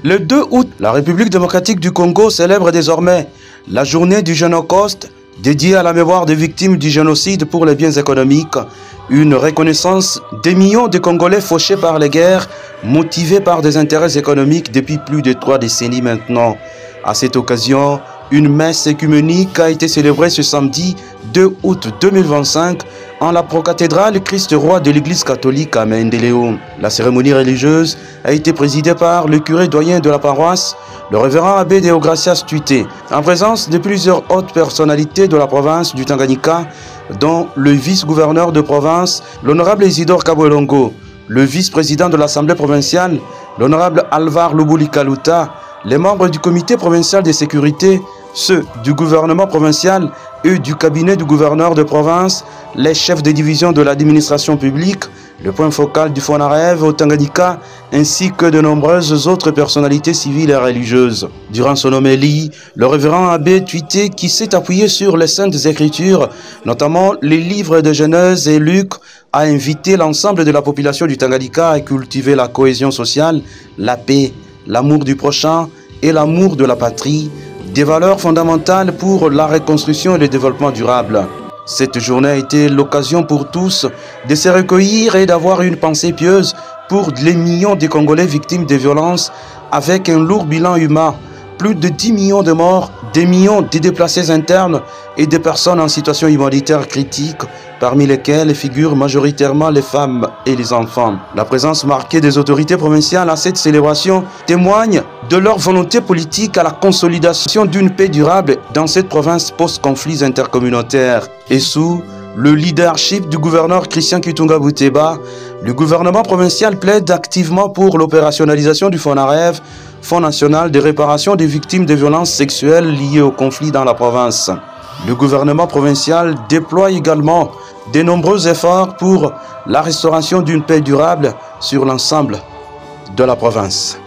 Le 2 août, la République démocratique du Congo célèbre désormais la journée du jeune Holocauste, dédiée à la mémoire des victimes du génocide pour les biens économiques, une reconnaissance des millions de Congolais fauchés par les guerres, motivés par des intérêts économiques depuis plus de 3 décennies maintenant. À cette occasion, une messe œcuménique a été célébrée ce samedi 2 août 2025 en la procathédrale Christ-Roi de l'Église catholique à Maendeleo. La cérémonie religieuse a été présidée par le curé doyen de la paroisse, le révérend abbé Deogracias Tuité, en présence de plusieurs hautes personnalités de la province du Tanganyika, dont le vice-gouverneur de province, l'honorable Isidore Kabwelongo, le vice-président de l'Assemblée provinciale, l'honorable Alvar Lubuli Kaluta, les membres du comité provincial de sécurité, ceux du gouvernement provincial et du cabinet du gouverneur de province, les chefs de division de l'administration publique, le point focal du FONAREV au Tanganyika, ainsi que de nombreuses autres personnalités civiles et religieuses. Durant son homélie, le révérend abbé Tuité, qui s'est appuyé sur les Saintes Écritures, notamment les livres de Genèse et Luc, a invité l'ensemble de la population du Tanganyika à cultiver la cohésion sociale, la paix, l'amour du prochain et l'amour de la patrie, des valeurs fondamentales pour la reconstruction et le développement durable. Cette journée a été l'occasion pour tous de se recueillir et d'avoir une pensée pieuse pour les millions de Congolais victimes de violences avec un lourd bilan humain, plus de 10 millions de morts, des millions de déplacés internes et des personnes en situation humanitaire critique, parmi lesquelles figurent majoritairement les femmes et les enfants. La présence marquée des autorités provinciales à cette célébration témoigne de leur volonté politique à la consolidation d'une paix durable dans cette province post-conflits intercommunautaires. Et sous le leadership du gouverneur Christian Kitunga Bouteba, le gouvernement provincial plaide activement pour l'opérationnalisation du FONAREV, Fonds national de réparation des victimes de violences sexuelles liées au conflit dans la province. Le gouvernement provincial déploie également de nombreux efforts pour la restauration d'une paix durable sur l'ensemble de la province.